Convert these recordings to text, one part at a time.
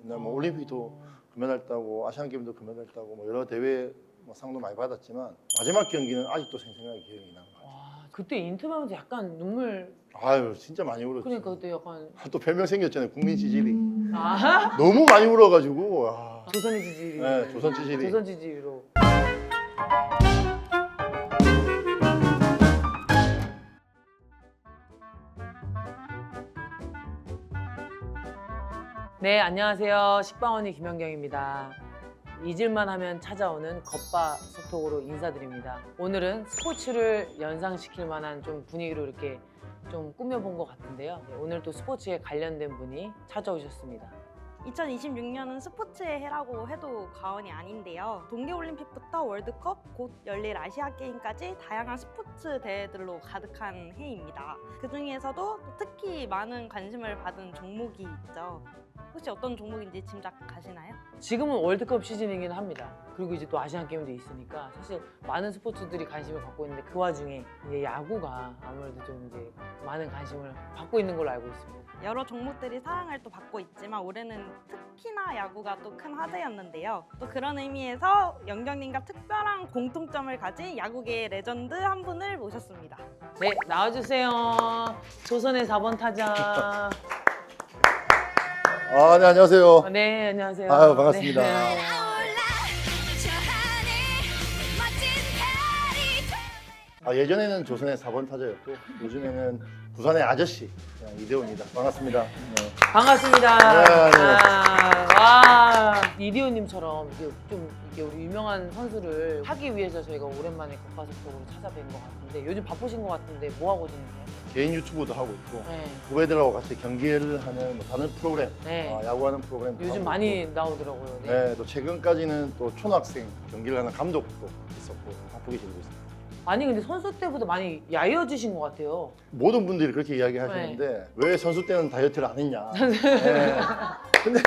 근데 뭐 올림픽도 금메달 따고 아시안 게임도 금메달 따고 뭐 여러 대회 뭐 상도 많이 받았지만 마지막 경기는 아직도 생생하게 기억이 나는 것 같아요. 와, 그때 인터뷰하면서 약간 눈물. 아유 진짜 많이 울었죠. 그러니까 그때 약간 또 별명 생겼잖아요. 국민 지지리. 아 너무 많이 울어가지고 와. 조선의 지지리. 네, 조선 지지리. 조선 지지리로. 네, 안녕하세요. 식빵언니 김연경입니다. 잊을만 하면 찾아오는 겉바 속톡으로 인사드립니다. 오늘은 스포츠를 연상시킬 만한 좀 분위기로 이렇게 좀 꾸며본 것 같은데요. 네, 오늘 또 스포츠에 관련된 분이 찾아오셨습니다. 2026년은 스포츠의 해라고 해도 과언이 아닌데요. 동계올림픽부터 월드컵, 곧 열릴 아시아게임까지 다양한 스포츠 대회들로 가득한 해입니다. 그 중에서도 특히 많은 관심을 받은 종목이 있죠. 혹시 어떤 종목인지 짐작가시나요? 지금은 월드컵 시즌이긴 합니다. 그리고 이제 또 아시안 게임도 있으니까 사실 많은 스포츠들이 관심을 갖고 있는데 그 와중에 이제 야구가 아무래도 좀 이제 많은 관심을 받고 있는 걸로 알고 있습니다. 여러 종목들이 사랑을 또 받고 있지만 올해는 특히나 야구가 또 큰 화제였는데요. 또 그런 의미에서 연경님과 특별한 공통점을 가진 야구계의 레전드 한 분을 모셨습니다. 네, 나와주세요. 조선의 4번 타자. 아, 네 안녕하세요. 네, 안녕하세요. 아유, 반갑습니다. 네. 예전에는 조선의 4번 타자였고 요즘에는 부산의 아저씨 그냥 이대호입니다. 반갑습니다. 네. 반갑습니다. 네, 네. 와, 이디오님처럼 이게 우리 유명한 선수를 하기 위해서 저희가 오랜만에 겉바속촉으로 찾아뵌 것 같은데 요즘 바쁘신 것 같은데 뭐 하고 지내세요? 개인 유튜브도 하고 있고 네. 후배들하고 같이 경기를 하는 뭐 다른 프로그램, 네. 야구하는 프로그램 요즘 많이 나오더라고요. 네. 네, 또 최근까지는 또 초등학생 경기를 하는 감독도 있었고 바쁘게 지내고 있습니다. 아니 근데 선수 때보다 많이 야해져신 것 같아요. 모든 분들이 그렇게 이야기하시는데 왜 선수 때는 다이어트를 안 했냐. 네. 근데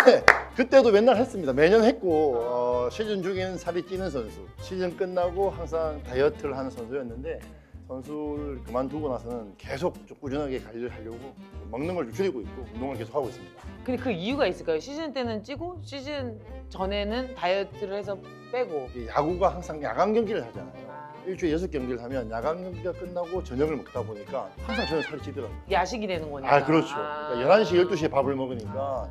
그때도 맨날 했습니다. 매년 했고 시즌 중에는 살이 찌는 선수, 시즌 끝나고 항상 다이어트를 하는 선수였는데 선수를 그만두고 나서는 계속 좀 꾸준하게 관리를 하려고 먹는 걸 좀 줄이고 있고 운동을 계속 하고 있습니다. 근데 그 이유가 있을까요? 시즌 때는 찌고 시즌 전에는 다이어트를 해서 빼고. 이 야구가 항상 야간 경기를 하잖아요. 일주일에 6경기를 하면 야간 경기가 끝나고 저녁을 먹다 보니까 항상 저는 살이 찌더라고요. 야식이 되는 거니까. 아 그렇죠. 그러니까 11시, 12시에 밥을 먹으니까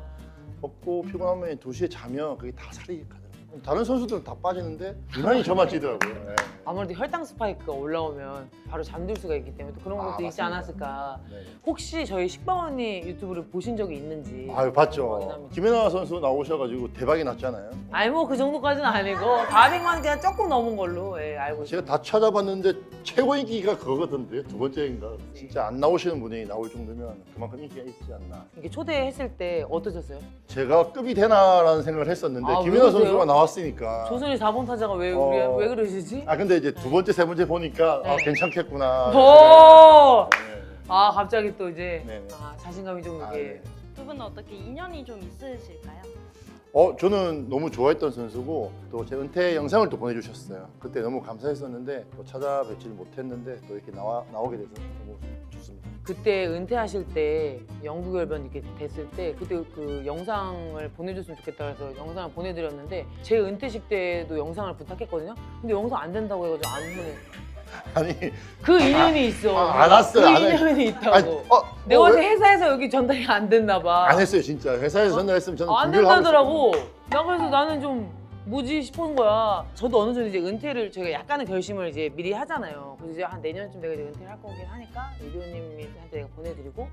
먹고 피곤하면 2시에 자면 그게 다 살이 가더라고요. 다른 선수들은 다 빠지는데 유난히 저만 찌더라고요. 네. 아무래도 혈당 스파이크가 올라오면 바로 잠들 수가 있기 때문에 또 그런 것도 있지 맞습니다. 않았을까. 네. 혹시 저희 식빵언니 유튜브를 보신 적이 있는지. 아유 봤죠. 확인합니다. 김연아 선수 나오셔가지고 대박이 났잖아요. 아니 뭐 그 정도까지는 아니고 400만 그냥 조금 넘은 걸로 알고 제가 있어요. 다 찾아봤는데 최고 인기가 그거거든요. 두 번째인가. 진짜 안 나오시는 분이 나올 정도면 그만큼 인기가 있지 않나. 이게 초대했을 때 어떠셨어요? 제가 급이 되나라는 생각을 했었는데 아, 김연아 왜 그러세요? 선수가 나왔으니까. 조선의 4번 타자가 왜 그러시지? 아 근데 이제 두 번째, 세 번째 보니까 네. 괜찮겠구나. 오! 네. 아 갑자기 또 이제 네네. 자신감이 좀 아, 이렇게. 네. 두 분은 어떻게 인연이 좀 있으실까요? 저는 너무 좋아했던 선수고 또 제 은퇴 영상을 또 보내주셨어요. 그때 너무 감사했었는데 또 찾아뵙지를 못했는데 또 이렇게 나오게 돼서 너무 좋습니다. 그때 은퇴하실 때 영구 결변 이렇게 됐을 때 그때 그 영상을 보내줬으면 좋겠다 해서 영상을 보내드렸는데 제 은퇴식 때도 영상을 부탁했거든요. 근데 영상 안 된다고 해가지고 안 보내. 아니 그 인연이 있어. 알았어요. 그 안 해. 인연이 있다고. 아니, 내가 왜? 어제 회사에서 여기 전달이 안 됐나 봐. 안 했어요 진짜. 회사에서 전달했으면 저는 안 준비를 하고 된다더라고. 나 그래서 나는 좀 뭐지 싶은 거야. 저도 어느 정도 이제 은퇴를 저희가 약간의 결심을 이제 미리 하잖아요. 그래서 이제 한 내년쯤 내가 이제 은퇴를 할 거긴 하니까 이디오님한테 내가 보내드리고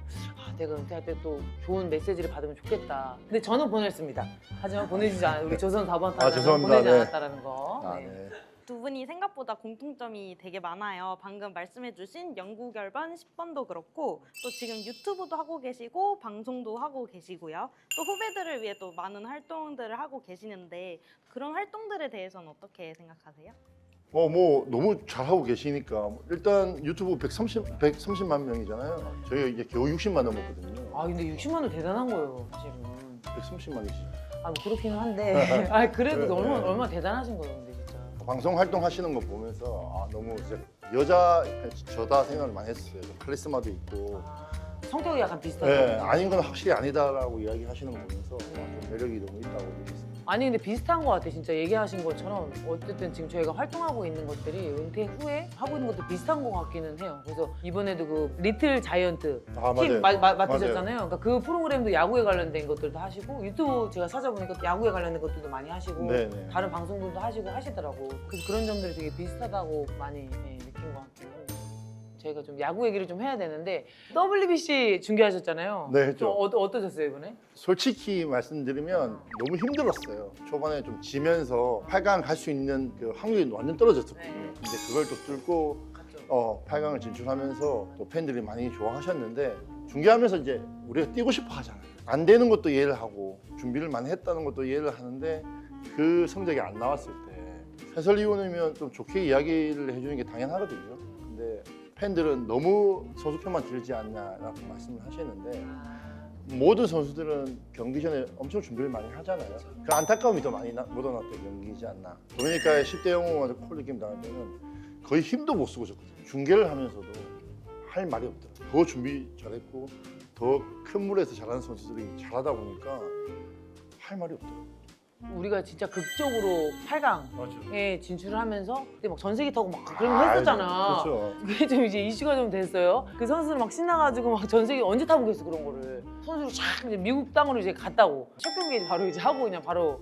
내가 은퇴할 때 또 좋은 메시지를 받으면 좋겠다. 근데 저는 보냈습니다. 하지만 보내주지 않아요. 우리 조선 4번 타자는 죄송합니다. 보내지 네. 않았다라는 거. 네. 네. 두 분이 생각보다 공통점이 되게 많아요. 방금 말씀해주신 영구 결번 10번도 그렇고 또 지금 유튜브도 하고 계시고 방송도 하고 계시고요. 또 후배들을 위해 또 많은 활동들을 하고 계시는데 그런 활동들에 대해서는 어떻게 생각하세요? 뭐 너무 잘하고 계시니까 일단 유튜브 130만 명이잖아요. 저희가 이제 겨우 60만 넘었거든요. 아 근데 60만 원 대단한 거예요, 사실은. 130만이시죠. 뭐 그렇기는 한데. 아 그래도 네, 얼마나 대단하신 거예요, 근데 진짜. 방송 활동하시는 거 보면서 너무 진짜 여자 저다 생각을 많이 했어요. 카리스마도 있고 성격이 약간 비슷하다고. 네, 아닌 건 확실히 아니다라고 이야기하시는 거 보면서 좀 매력이 너무 있다고 느꼈습니다. 아니 근데 비슷한 것 같아. 진짜 얘기하신 것처럼 어쨌든 지금 저희가 활동하고 있는 것들이 은퇴 후에 하고 있는 것도 비슷한 것 같기는 해요. 그래서 이번에도 그 리틀 자이언트 아, 팀 맞아요. 맡으셨잖아요. 그러니까 그 프로그램도 야구에 관련된 것들도 하시고 유튜브 제가 찾아보니까 야구에 관련된 것들도 많이 하시고 네네. 다른 방송들도 하시고 하시더라고. 그래서 그런 점들이 되게 비슷하다고 많이 느낀 것 같긴 합니다. 저희가 좀 야구 얘기를 좀 해야 되는데 WBC 중계하셨잖아요. 네, 했죠. 좀 어떠셨어요 이번에? 솔직히 말씀드리면 너무 힘들었어요. 초반에 좀 지면서 8강 갈 수 있는 그 확률이 완전 떨어졌었거든요. 네. 근데 그걸 또 뚫고 갔죠. 8강을 진출하면서 또 팬들이 많이 좋아하셨는데 중계하면서 이제 우리가 뛰고 싶어 하잖아요. 안 되는 것도 이해를 하고 준비를 많이 했다는 것도 이해를 하는데 그 성적이 안 나왔을 때 해설위원이면 좀 좋게 이야기를 해주는 게 당연하거든요. 근데 팬들은 너무 선수 편만 들지 않냐라고 말씀을 하시는데 모든 선수들은 경기 전에 엄청 준비를 많이 하잖아요. 그 안타까움이 더 많이 묻어났던 경기이지 않나. 도미니카의 10대 0으로 콜리김 당할 때는 거의 힘도 못 쓰고 졌거든요. 중계를 하면서도 할 말이 없더라고요. 더 준비 잘했고 더 큰 물에서 잘하는 선수들이 잘하다 보니까 할 말이 없더라고요. 우리가 진짜 극적으로 8강에 맞아요. 진출을 하면서 그때 막 전세기 타고 막 그런 거 했었잖아. 그렇죠. 그게 좀 이제 이슈가 좀 됐어요. 그 선수들 막 신나가지고 막 전세기 언제 타보겠어 그런 거를. 선수로 쫙 이제 미국 땅으로 이제 갔다고. 첫 경기 바로 이제 하고 그냥 바로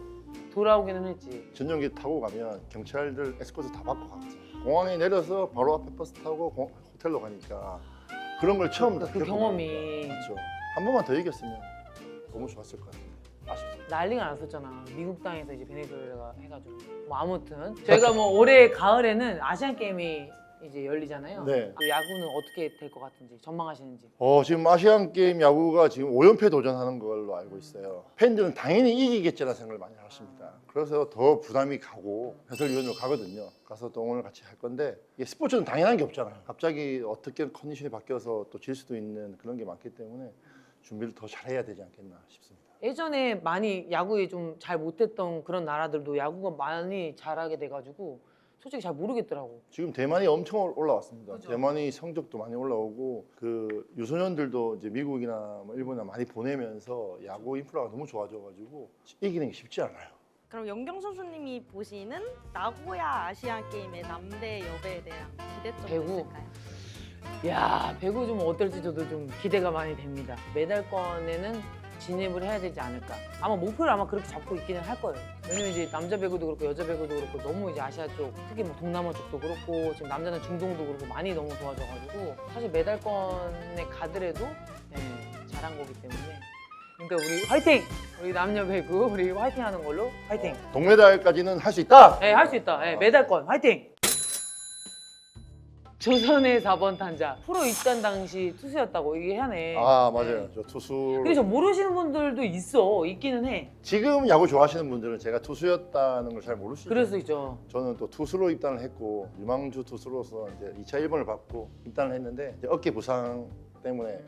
돌아오기는 했지. 전용기 타고 가면 경찰들 에스코트 다 받고 가거든요. 공항에 내려서 바로 앞에 버스 타고 호텔로 가니까 그런 걸 처음 다 그 겪어보니까. 경험이 그렇죠. 한 번만 더 이겼으면 너무 좋았을 것 같은데 아쉽습니다. 난리가 났었잖아. 미국 땅에서 이제 베네수엘라가 해가지고. 뭐 아무튼 저희가 뭐 올해 가을에는 아시안 게임이 이제 열리잖아요. 네. 그 야구는 어떻게 될 것 같은지 전망하시는지. 지금 아시안 게임 야구가 지금 5연패 도전하는 걸로 알고 있어요. 팬들은 당연히 이기겠지라는 생각을 많이 하십니다. 그래서 더 부담이 가고 해설위원으로 가거든요. 가서 또 오늘 같이 할 건데 이게 스포츠는 당연한 게 없잖아요. 갑자기 어떻게 컨디션이 바뀌어서 또 질 수도 있는 그런 게 많기 때문에 준비를 더 잘해야 되지 않겠나 싶습니다. 예전에 많이 야구에 좀 잘 못했던 그런 나라들도 야구가 많이 잘하게 돼가지고 솔직히 잘 모르겠더라고. 지금 대만이 엄청 올라왔습니다. 그죠? 대만이 성적도 많이 올라오고 그 유소년들도 이제 미국이나 뭐 일본이나 많이 보내면서 야구 인프라가 너무 좋아져가지고 이기는 게 쉽지 않아요. 그럼 연경 선수님이 보시는 나고야 아시안 게임의 남대 여배에 대한 기대점도 배구? 있을까요? 야, 배구 좀 어떨지 저도 좀 기대가 많이 됩니다. 메달권에는 진입을 해야 되지 않을까. 아마 목표를 아마 그렇게 잡고 있기는 할 거예요. 왜냐면 이제 남자 배구도 그렇고 여자 배구도 그렇고 너무 이제 아시아 쪽, 특히 뭐 동남아 쪽도 그렇고 지금 남자는 중동도 그렇고 많이 너무 좋아져가지고 사실 메달권에 가더라도 잘한 거기 때문에. 그러니까 우리 화이팅! 우리 남녀 배구 우리 화이팅하는 걸로 화이팅! 동메달까지는 할 수 있다. 네, 할 수 있다. 네, 메달권 화이팅! 조선의 4번 타자 프로 입단 당시 투수였다고 얘기하네. 아 맞아요. 저 투수. 근데 저 모르시는 분들도 있기는 해. 지금 야구 좋아하시는 분들은 제가 투수였다는 걸 잘 모르시죠. 그럴 수 있죠. 저는 또 투수로 입단을 했고 유망주 투수로서 이제 2차 1번을 받고 입단을 했는데 이제 어깨 부상 때문에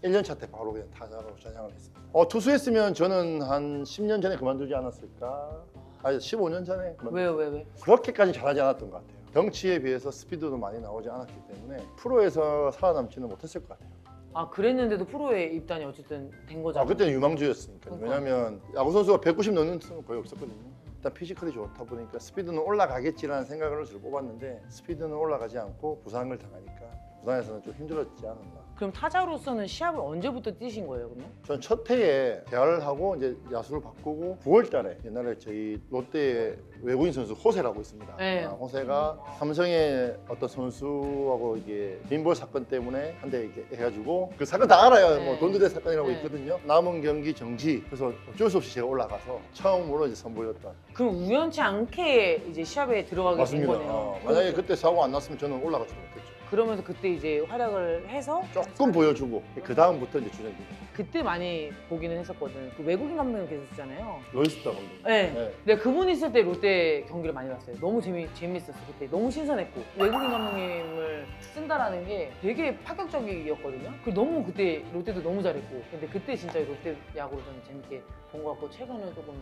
1년 차 때 바로 그냥 타자로 전향을 했습니다. 투수했으면 저는 한 10년 전에 그만두지 않았을까? 아니 15년 전에 왜요? 왜? 그렇게까지 잘하지 않았던 것 같아요. 덩치에 비해서 스피드도 많이 나오지 않았기 때문에 프로에서 살아남지는 못했을 것 같아요. 아 그랬는데도 프로에 입단이 어쨌든 된 거잖아. 그때는 유망주였으니까. 그러니까. 왜냐면 야구 선수가 190 넣는 선수는 거의 없었거든요. 일단 피지컬이 좋다 보니까 스피드는 올라가겠지라는 생각을 주로 뽑았는데 스피드는 올라가지 않고 부상을 당하니까 부상에서는 좀 힘들었지 않았나. 그럼 타자로서는 시합을 언제부터 뛰신 거예요, 그러면? 전 첫 해에 대화를 하고 이제 야수를 바꾸고 9월달에 옛날에 저희 롯데의 외국인 선수 호세라고 있습니다. 네. 호세가 삼성의 어떤 선수하고 이게 빈볼 사건 때문에 한 대 이렇게 해가지고 그 사건 다 알아요. 네. 뭐 돈드대 사건이라고 네. 있거든요. 남은 경기 정지. 그래서 어쩔 수 없이 제가 올라가서 처음으로 이제 선보였던. 그럼 우연치 않게 이제 시합에 들어가게 된 맞습니다. 거네요. 만약에 그때 사고 안 났으면 저는 올라가지 못했죠. 그러면서 그때 이제 활약을 해서 조금 보여주고 그 다음부터 이제 주전이 그때 많이 보기는 했었거든. 그 외국인 감독님 계셨잖아요. 로이스타 감독. 네. 네. 내가 그분 있을 때 롯데 경기를 많이 봤어요. 너무 재밌었어 그때. 너무 신선했고 외국인 감독님을 쓴다라는 게 되게 파격적이었거든요. 그 너무 그때 롯데도 너무 잘했고. 근데 그때 진짜 롯데 야구를 저는 재밌게 본 것 같고 최근에 조금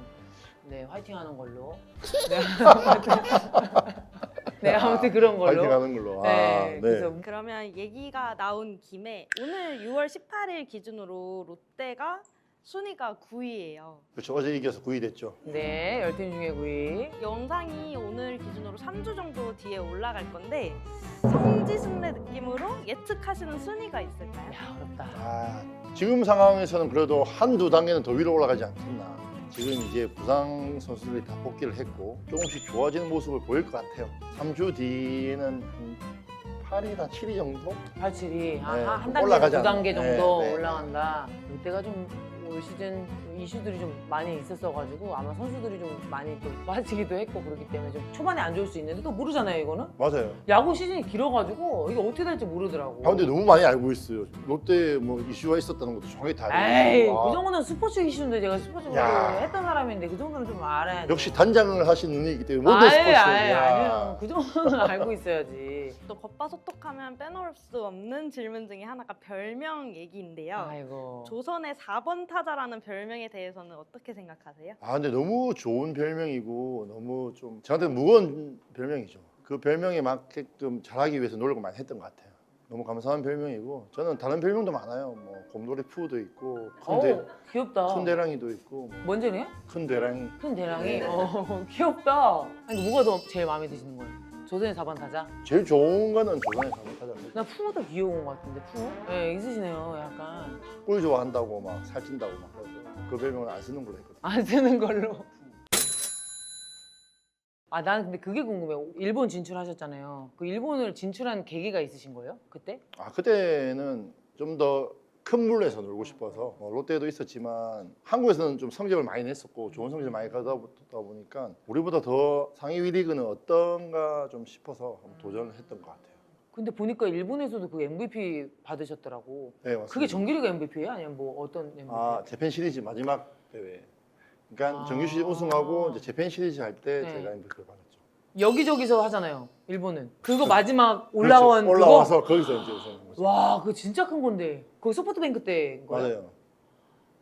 화이팅하는 걸로. 네. 네, 아무튼 그런 걸로. 파이팅하는 걸로. 네, 아, 네. 그래서 그러면 얘기가 나온 김에 오늘 6월 18일 기준으로 롯데가 순위가 9위예요. 그렇죠. 어제 이겨서 9위 됐죠. 네, 10팀 중에 9위. 영상이 오늘 기준으로 3주 정도 뒤에 올라갈 건데 성지순례 느낌으로 예측하시는 순위가 있을까요? 야, 어렵다. 아, 지금 상황에서는 그래도 한두 단계는 더 위로 올라가지 않겠나. 지금 이제 부상 선수들이 다 복귀를 했고 조금씩 좋아지는 모습을 보일 것 같아요. 3주 뒤에는 한 8위나 7위 정도? 87이 네, 한 단계, 올라가지 두 단계 않나. 정도 네, 네. 올라간다. 롯데가 좀 올 시즌 이슈들이 좀 많이 있었어가지고 아마 선수들이 좀 많이 또 빠지기도 했고 그렇기 때문에 좀 초반에 안 좋을 수 있는데 또 모르잖아요 이거는. 맞아요. 야구 시즌이 길어가지고 이게 어떻게 될지 모르더라고. 아 근데 너무 많이 알고 있어요. 롯데 뭐 이슈가 있었다는 것도 정확히 다 알고 에이, 있고. 그 아, 정도는 스포츠 이슈인데 제가 스포츠 야. 했던 사람인데 그 정도는 좀 알아야 돼. 역시 단장을 하신 눈이 있기 때문에 모든 스포츠에 아니요. 그 정도는 알고 있어야지. 또 겉바속톡하면 빼놓을 수 없는 질문 중에 하나가 별명 얘기인데요. 아이고. 조선의 4번 타자라는 별명에 대해서는 어떻게 생각하세요? 아 근데 너무 좋은 별명이고 너무 좀 저한테 무거운 별명이죠. 그 별명에 맞게끔 잘하기 위해서 노력을 많이 했던 것 같아요. 너무 감사한 별명이고 저는 다른 별명도 많아요. 뭐 곰돌이 푸도 있고 어우, 귀엽다. 큰 대랑이도 있고 뭔 죄네요? 큰 대랑이. 큰 대랑이? 네. 귀엽다. 아니, 뭐가 더 제일 마음에 드시는 거예요? 조선의 4번 타자? 제일 좋은 거는 조선의 사람타자. 나 푸가 귀여운 것 같은데, 푸? 네, 있으시네요, 약간. 꿀 좋아한다고 막 살찐다고 막 그래서 그 별명은 안 쓰는 걸로 했거든. 안 쓰는 걸로. 아, 나는 근데 그게 궁금해요. 일본 진출하셨잖아요. 그 일본을 진출한 계기가 있으신 거예요? 그때? 아 그때는 좀 더 큰 물에서 놀고 싶어서 롯데도 있었지만 한국에서는 좀 성적을 많이 냈었고 좋은 성적을 많이 가다 보니까 우리보다 더 상위 리그는 어떤가 좀 싶어서 한번 도전을 했던 것 같아요. 근데 보니까 일본에서도 그 MVP 받으셨더라고. 네 맞습니다. 그게 정규리그 MVP예요? 아니면 뭐 어떤 MVP? 아 재팬 시리즈 마지막 대회. 그러니까 아. 정규 시리즈 우승하고 이제 재팬 시리즈 할 때 네. 제가 MVP를 받았죠. 여기저기서 하잖아요, 일본은. 그거 마지막 올라온 그렇죠. 올라와서 거기서 이제 우승한 거죠. 와, 그거 진짜 큰 건데. 그거 소프트뱅크 때인 거예요? 맞아요.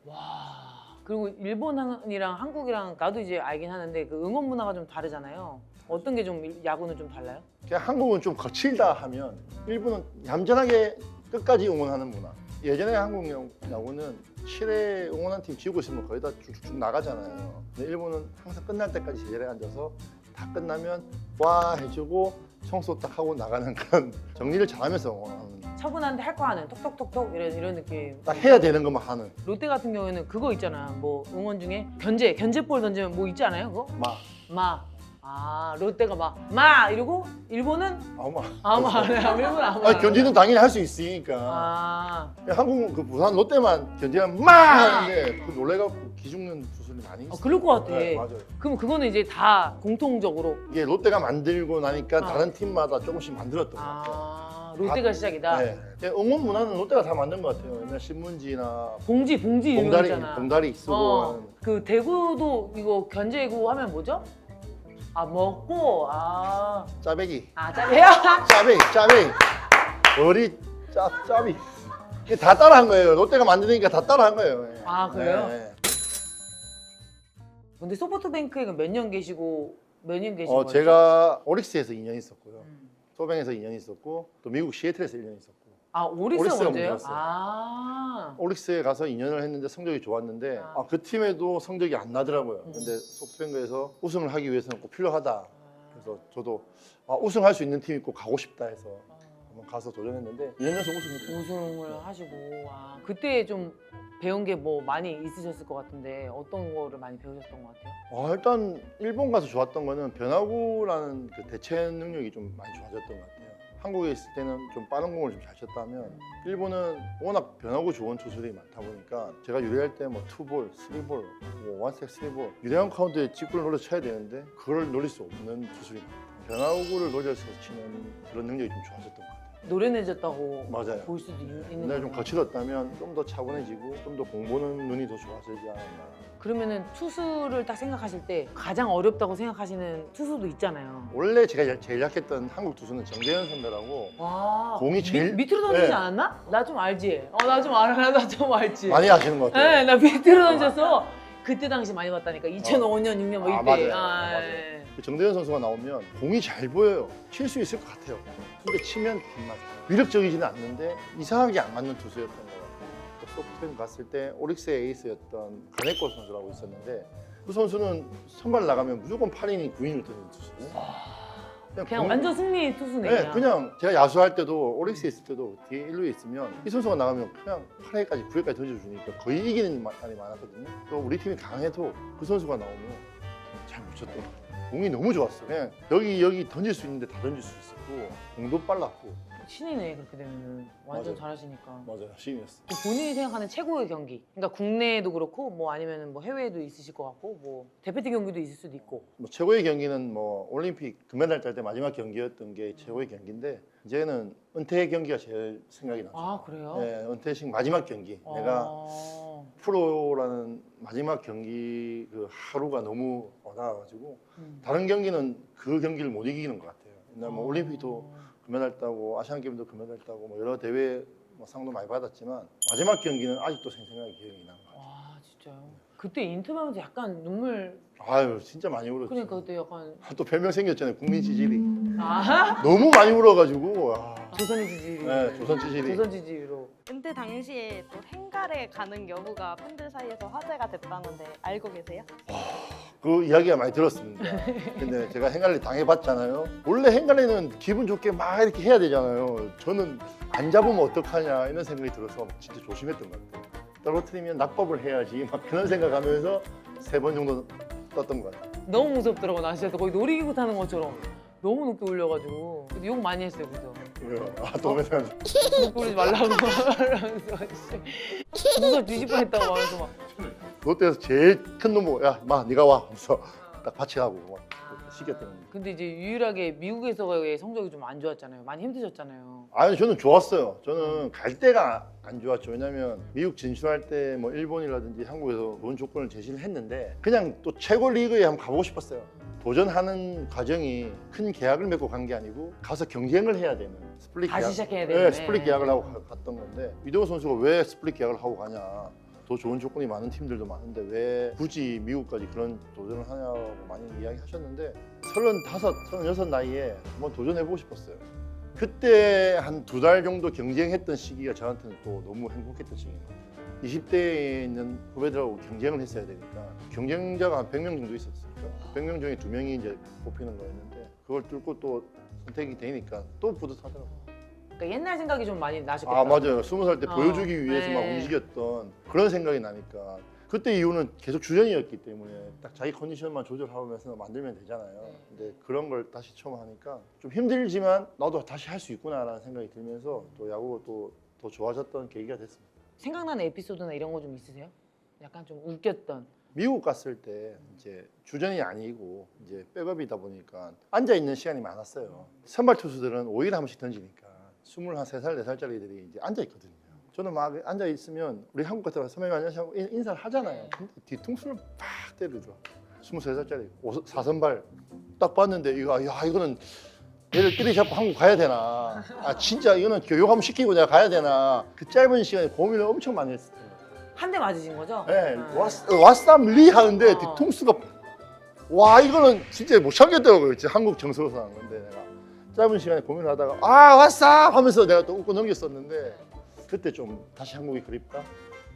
와. 그리고 일본이랑 한국이랑 나도 이제 알긴 하는데 그 응원 문화가 좀 다르잖아요. 어떤 게 좀 야구는 좀 달라요? 그냥 한국은 좀 거칠다 하면 일본은 얌전하게 끝까지 응원하는 문화. 예전에 한국 야구는 7회 응원한 팀 지고 있으면 거의 다 쭉쭉 나가잖아요. 근데 일본은 항상 끝날 때까지 제자리에 앉아서 다 끝나면 와 해주고 청소 딱 하고 나가는 그런 정리를 잘하면서 응원하는. 차분한데 할 거 하는 톡톡톡톡 이런 느낌. 딱 해야 되는 것만 하는. 롯데 같은 경우에는 그거 있잖아. 뭐 응원 중에 견제볼 던지면 뭐 있지 않아요? 그거? 막 아, 롯데가 마 이러고 일본은 아마. 일본은 아무. 아니, 견제는 당연히 할 수 있으니까. 아, 한국 그 부산 롯데만 견제하면 막 하는데 그 놀래갖고 기죽는 투수들이 많이 있어요. 그럴 것 같아. 네, 맞아요. 그럼 그거는 이제 다 공통적으로. 이게 롯데가 만들고 나니까 아. 다른 팀마다 조금씩 만들었던 것 같아요. 아, 롯데가 시작이다. 네. 응원 문화는 롯데가 다 만든 것 같아요. 옛날 신문지나 봉지 유명하잖아. 봉다리 쓰고 하는. 그 대구도 이거 견제구 하면 뭐죠? 아, 먹고 짜배기. 짜배요? 짜배기. 어리 짜비. 이게 다 따라한 거예요. 롯데가 만드니까 다 따라한 거예요. 예. 아, 그래요? 네. 근데 소프트뱅크에 몇 년 계시고 몇 년 계신 거예요? 제가 오릭스에서 2년 있었고요. 음. 소뱅에서 2년 있었고 또 미국 시애틀에서 1년 있었고. 아, 오릭스가 오릭스가 먼저요? 먼저였어요. 아. 오릭스에 가서 2년을 했는데 성적이 좋았는데 그 팀에도 성적이 안 나더라고요. 근데 소프트뱅크에서 우승을 하기 위해서는 꼭 필요하다. 그래서 저도 우승할 수 있는 팀이 꼭 가고 싶다 해서 한번 가서 도전했는데 2년 연속 우승했어요. 우승을 하시고 와, 그때 좀 배운 게 뭐 많이 있으셨을 것 같은데 어떤 거를 많이 배우셨던 것 같아요? 일단 일본 가서 좋았던 거는 변화구라는 그 대체 능력이 좀 많이 좋아졌던 것 같아요. 한국에 있을 때는 좀 빠른 공을 좀 잘 쳤다면 일본은 워낙 변화구 좋은 투수들이 많다 보니까 제가 유리할 때 뭐 투볼, 쓰리볼, 뭐 원스택 쓰리볼 유리한 카운트에 직구를 노려 쳐야 되는데 그걸 노릴 수 없는 투수들이 많다. 변화구를 노려서 치는 그런 능력이 좀 좋아졌던 것 같아요. 노련해졌다고 맞아요. 볼 수도 있는 옛날 좀 거구나. 거칠었다면 좀 더 차분해지고 좀 더 공보는 눈이 더 좋아지지 않았나. 그러면은 투수를 딱 생각하실 때 가장 어렵다고 생각하시는 투수도 있잖아요. 원래 제가 제일 약했던 한국 투수는 정대현 선배라고 와, 공이 제일- 밑으로 던지지 네. 않았나? 나 좀 알지? 나 좀 알아. 나 좀 알지? 많이 하시는 것 같아요. 네, 나 밑으로 던져서 그때 당시 많이 봤다니까. 2005년, 6년 뭐 아, 이때. 맞아요. 예. 그 정대현 선수가 나오면 공이 잘 보여요. 칠 수 있을 것 같아요. 근데 치면 안 맞아요. 위력적이지는 않는데 이상하게 안 맞는 투수였던 것 같아요. 또 소프트뱅크 갔을 때 오릭스의 에이스였던 가네코 선수라고 있었는데 그 선수는 선발 나가면 무조건 8이닝, 9이닝을 던지는 투수예요. 그냥 공- 완전 승리 투수네. 네, 그냥 제가 야수할 때도 오릭스에 있을 때도 뒤에 1루에 있으면 이 선수가 나가면 그냥 8회까지 9회까지 던져주니까 거의 이기는 날이 많았거든요. 또 우리 팀이 강해도 그 선수가 나오면 잘 못 쳤던 것 같아요. 공이 너무 좋았어. 그냥 여기 던질 수 있는데 다 던질 수 있었고 공도 빨랐고. 신이네 그렇게 되면 완전 맞아요. 잘하시니까. 맞아요, 신이었어. 본인이 생각하는 최고의 경기. 그러니까 국내에도 그렇고 뭐 아니면 뭐 해외에도 있으실 것 같고 뭐 대표팀 경기도 있을 수도 있고. 뭐 최고의 경기는 뭐 올림픽 금메달 딸 때 마지막 경기였던 게 최고의 경기인데 이제는 은퇴 경기가 제일 생각이 나죠. 아 그래요? 네, 은퇴식 마지막 경기. 내가 프로라는 마지막 경기 그 하루가 너무 와닿아가지고 다른 경기는 그 경기를 못 이기는 것 같아요. 옛날 뭐 올림픽도 금메달 따고 아시안 게임도 금메달 따고 뭐 여러 대회 뭐 상도 많이 받았지만 마지막 경기는 아직도 생생하게 기억이 나는 것 같아요. 와 진짜요? 그때 인터뷰하면서 약간 눈물. 아유 진짜 많이 울었죠. 그러니까 그때 약간 또 별명 생겼잖아요. 국민 지질이. 아 너무 많이 울어가지고. 조선의 지지. 네, 조선 지질이. 조선 지지로. 은퇴 당시에 또 행가에 가는 여부가 팬들 사이에서 화제가 됐다는데 알고 계세요? 그 이야기가 많이 들었습니다. 근데 제가 행갈리 당해봤잖아요. 원래 행갈리는 기분 좋게 막 이렇게 해야 되잖아요. 저는 안 잡으면 어떡하냐 이런 생각이 들어서 진짜 조심했던 것 같아요. 떨어뜨리면 낙법을 해야지 막 그런 생각하면서 3번 정도 떴던 것 같아요. 너무 무섭더라고 나 진짜 거의 놀이기구 타는 것처럼 너무 높게 올려가지고 근데 욕 많이 했어요 그래서 왜요? 아, 도매상. 높게 올리지 말라고 이러면서 무서 뒤집어 했다고 하면서 막 롯데에서 제일 큰 놈 보고 야, 마 네가 와 하면서 딱 받치라고 막 시켰던 건데. 근데 이제 유일하게 미국에서의 성적이 좀 안 좋았잖아요. 많이 힘드셨잖아요. 아니 저는 좋았어요. 저는 갈 때가 안 좋았죠. 왜냐면 미국 진출할 때 뭐 일본이라든지 한국에서 좋은 조건을 제시를 했는데 그냥 또 최고 리그에 한번 가보고 싶었어요. 도전하는 과정이 큰 계약을 맺고 간 게 아니고 가서 경쟁을 해야 되는 스플릿 다시 계약. 시작해야 되는. 네, 스플릿 계약을 하고 갔던 건데 이대호 선수가 왜 스플릿 계약을 하고 가냐. 더 좋은 조건이 많은 팀들도 많은데 왜 굳이 미국까지 그런 도전을 하냐고 많이 이야기하셨는데 35, 36 나이에 한번 도전해보고 싶었어요. 그때 한 2달 정도 경쟁했던 시기가 저한테는 또 너무 행복했던 시기인 것 같아요. 20대에 있는 후배들하고 경쟁을 했어야 되니까 경쟁자가 한 100명 정도 있었으니까 100명 중에 2명이 이제 뽑히는 거였는데 그걸 뚫고 또 선택이 되니까 또 뿌듯하더라고요. 그러니까 옛날 생각이 좀 많이 나셨겠다. 아 맞아요. 20살 때 어, 보여주기 위해서 막 네. 움직였던 그런 생각이 나니까 그때 이후는 계속 주전이었기 때문에 딱 자기 컨디션만 조절하면서 만들면 되잖아요. 근데 그런 걸 다시 처음 하니까 좀 힘들지만 나도 다시 할 수 있구나라는 생각이 들면서 또 야구가 또 더 좋아졌던 계기가 됐습니다. 생각나는 에피소드나 이런 거 좀 있으세요? 약간 좀 웃겼던. 미국 갔을 때 이제 주전이 아니고 이제 백업이다 보니까 앉아 있는 시간이 많았어요. 선발 투수들은 5일에 한 번씩 던지니까 23살, 4살짜리들이 이제 앉아 있거든요. 저는 막 앉아 있으면 우리 한국 같아서 선배님 안녕하세요 인사를 하잖아요. 근데 뒤통수를 팍 때리더라고. 23살짜리 4선발 딱 봤는데 이거는 얘를 때리잡고 한국 가야 되나? 아 진짜 이거는 교육 한번 시키고 내가 가야 되나? 그 짧은 시간에 고민을 엄청 많이 했어요. 한 대 맞으신 거죠? 네, 왓쌈리 하는데 뒤통수가 와 이거는 진짜 못 참겠더라고요. 진짜 한국 정서로서 한 건데 내가 짧은 시간에 고민을 하다가 아 왓쌈 하면서 내가 또 웃고 넘겼었는데 그때 좀 다시 한국이 그립다?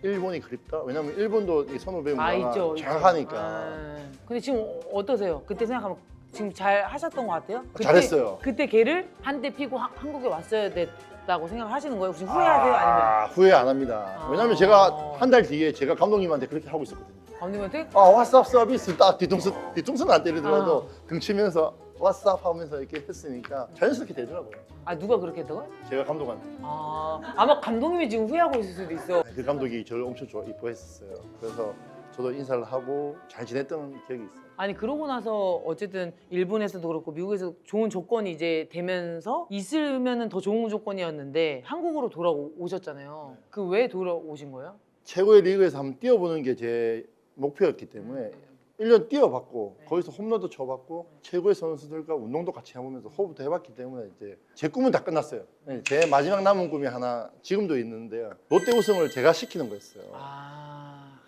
일본이 그립다? 왜냐면 일본도 이 선후배 문화가 정확하니까 근데 지금 어떠세요? 그때 생각하면 지금 잘 하셨던 것 같아요? 잘했어요. 그때 걔를 한 대 피고 한국에 왔어야 됐다고 생각을 하시는 거예요? 혹시 후회하세요? 아니면 후회 안 합니다. 왜냐면 제가 한 달 뒤에 제가 감독님한테 그렇게 하고 있었거든요. 감독님한테? 왓썹 서비스 딱 뒤통수는 안 때리더라도 등 치면서 왓썹 하면서 이렇게 했으니까 자연스럽게 되더라고요. 아 누가 그렇게 했다고요? 제가 감독한테. 아마 감독님이 지금 후회하고 있을 수도 있어. 그 감독이 저를 엄청 이뻐했었어요. 그래서 저도 인사를 하고 잘 지냈던 기억이 있어요. 아니 그러고 나서 어쨌든 일본에서도 그렇고 미국에서 좋은 조건이 이제 되면서 있으면은 더 좋은 조건이었는데 한국으로 돌아오셨잖아요. 그 왜 돌아오신 거예요? 최고의 리그에서 한번 뛰어보는 게 제 목표였기 때문에 1년 뛰어봤고 거기서 홈런도 쳐봤고 최고의 선수들과 운동도 같이 해보면서 호흡도 해봤기 때문에 이제 제 꿈은 다 끝났어요. 제 마지막 남은 꿈이 하나 지금도 있는데요. 롯데 우승을 제가 시키는 거였어요.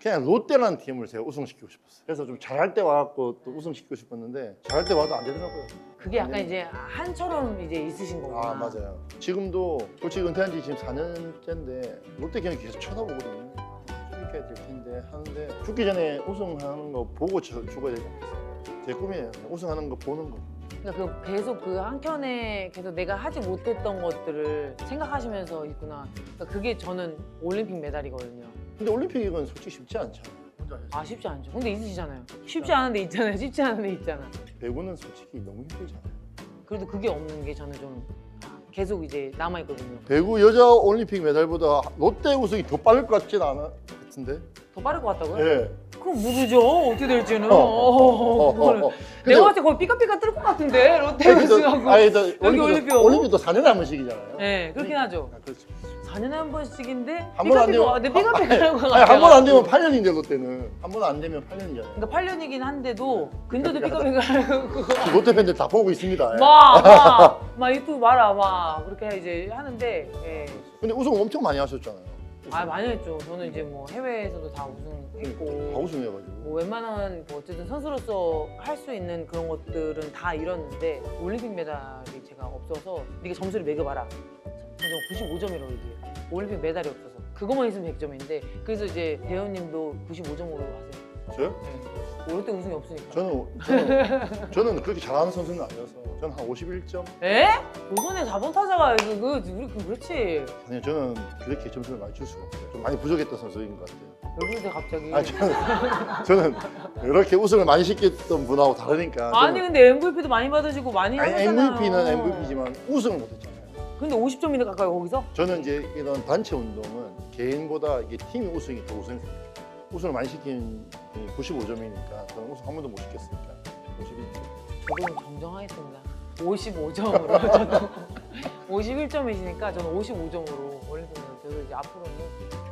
그냥 롯데라는 팀을 제가 우승시키고 싶었어요. 그래서 좀 잘할 때 와갖고 또 우승시키고 싶었는데 잘할 때 와도 안 되더라고요. 그게 약간 이제 한처럼 이제 있으신 거구나. 아 맞아요. 지금도 솔직히 은퇴한 지 지금 4년째인데 롯데 경기 계속 쳐다보거든요. 이렇게 될 텐데 하는데 죽기 전에 우승하는 거 보고 죽어야 되지 않겠어요? 제 꿈이에요. 우승하는 거 보는 거. 그러니까 그 계속 그 한켠에 계속 내가 하지 못했던 것들을 생각하시면서 있구나. 그러니까 그게 저는 올림픽 메달이거든요. 근데 올림픽은 솔직히 쉽지 않잖아요. 혼자 해서. 아 쉽지 않죠. 근데 있으시잖아요. 쉽지 않은데 있잖아요. 쉽지 않은데 있잖아. 배구는 솔직히 너무 힘들잖아요. 그래도 그게 없는 게 저는 좀 계속 이제 남아 있거든요. 배구 여자 올림픽 메달보다 롯데 우승이 더 빠를 것 같진 않아 같은데? 더 빠를 것 같다고요? 예. 그건 모르죠. 어떻게 될지는. 그거는. 근데- 내가 봤을 때 거의 삐까삐까 뜰 것 같은데 롯데 우승하고. 아니, 또 여기 올림픽하고? 올림픽도 4년에 한 번씩이잖아요. 네, 그렇긴 하죠. 아, 그렇죠. 4년에 한 번씩인데 한번안 되면- 삐까삐까한 것 같아요. 아니, 한 번 안 되면 8년인데 롯데는 한 번 안 되면 8년이잖아요. 그러니까 8년이긴 한데도 근데도 삐까삐까하다. 삐까삐까 롯데 팬들 다 보고 있습니다. 예. 막 유튜브 봐라 막 그렇게 이제 하는데 예. 근데 우승 엄청 많이 하셨잖아요. 아 많이 했죠. 저는 이제 뭐 해외에서도 다 우승했고 다 우승해가지고. 뭐 웬만한 뭐 어쨌든 선수로서 할 수 있는 그런 것들은 다 이뤘는데 올림픽 메달이 제가 없어서 네가 점수를 매겨봐라. 저 95점이라고 얘기해요. 올림픽 메달이 없어서 그것만 있으면 100점인데 그래서 이제 배우님도 95점으로 하세요. 저요? 네. 롯데 우승이 없으니까. 저는 그렇게 잘하는 선수는 아니어서 저는 한 51점. 에? 조선의 4번 타자가 그렇지. 아니요, 저는 그렇게 점수를 많이 줄 수가 없어요. 좀 많이 부족했던 선수인 것 같아요. 왜 그러세요 갑자기? 저는 이렇게 우승을 많이 시켰던 분하고 다르니까. 아니 근데 MVP도 많이 받으시고 많이 아니, 하셨잖아요. MVP는 MVP지만 우승을 못했잖아요. 근데 50점이나 가까이 거기서? 저는 이제 이런 단체 운동은 개인보다 이게 팀이 우승이 더 우승. 우승을 많이 시킨 95점이니까 저는 우승 한 번도 못 시켰으니까 51점. 저도 정정하겠습니다. 55점으로 저도 51점이시니까 저는 55점으로 올림픽은 저도 이제 앞으로는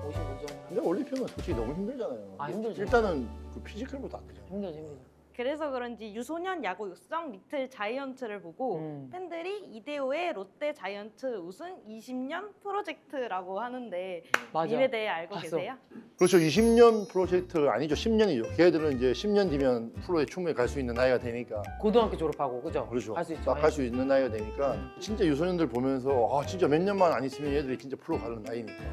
55점. 근데 올림픽은 솔직히 너무 힘들잖아요. 아, 힘들죠. 일단은 그 피지컬부터 안 되잖아요. 힘들죠. 그래서 그런지 유소년 야구 육성 리틀 자이언츠를 보고 팬들이 이대호의 롯데 자이언츠 우승 20년 프로젝트라고 하는데 맞아. 이에 대해 알고 봤어. 계세요? 그렇죠. 20년 프로젝트가 아니죠. 10년이죠. 걔들은 이제 10년 뒤면 프로에 충분히 갈 수 있는 나이가 되니까. 고등학교 졸업하고 그죠? 그렇죠. 할 수 있죠. 딱 갈 수 있는 나이가 되니까 진짜 유소년들 보면서 아 진짜 몇 년만 안 있으면 얘들이 진짜 프로 가는 나이니까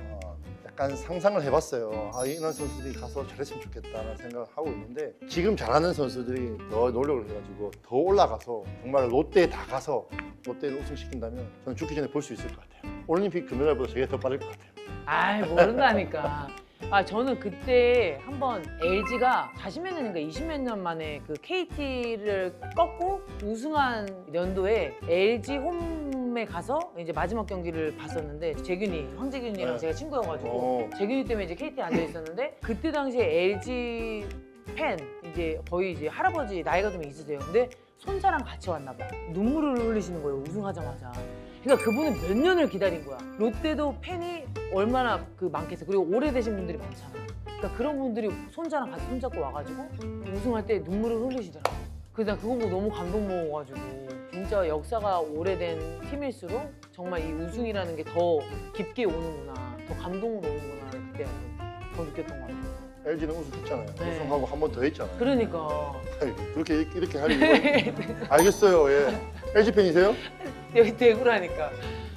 약간 상상을 해봤어요. 아 이런 선수들이 가서 잘했으면 좋겠다는 생각을 하고 있는데 지금 잘하는 선수들이 더 노력을 해가지고 더 올라가서 정말 롯데에 다 가서 롯데를 우승시킨다면 저는 죽기 전에 볼 수 있을 것 같아요. 올림픽 금메달보다 저게 더 빠를 것 같아요. 아이 모른다니까. 아 저는 그때 한번 LG가 40몇 년인가 20몇 년 만에 그 KT를 꺾고 우승한 연도에 LG 홈에 가서 이제 마지막 경기를 봤었는데 재균이 황재균이랑 네. 제가 친구여가지고 어. 재균이 때문에 이제 KT에 앉아 있었는데 그때 당시에 LG 팬 이제 거의 이제 할아버지 나이가 좀 있으세요. 근데 손자랑 같이 왔나 봐. 눈물을 흘리시는 거예요. 우승하자마자. 그러니까 그분은 몇 년을 기다린 거야. 롯데도 팬이 얼마나 그 많겠어. 그리고 오래되신 분들이 많잖아. 그러니까 그런 분들이 손자랑 같이 손잡고 와가지고 우승할 때 눈물을 흘리시더라고. 그래서 나 그거 보고 너무 감동 먹어가지고 진짜 역사가 오래된 팀일수록 정말 이 우승이라는 게 더 깊게 오는구나. 더 감동으로 오는구나. 그때 더 느꼈던 것 같아요. LG는 우승했잖아요. 네. 우승하고 한 번 더 했잖아요. 그러니까 아이, 그렇게 이렇게 할 이유 알겠어요. 예. LG 팬이세요? 여기 대구라니까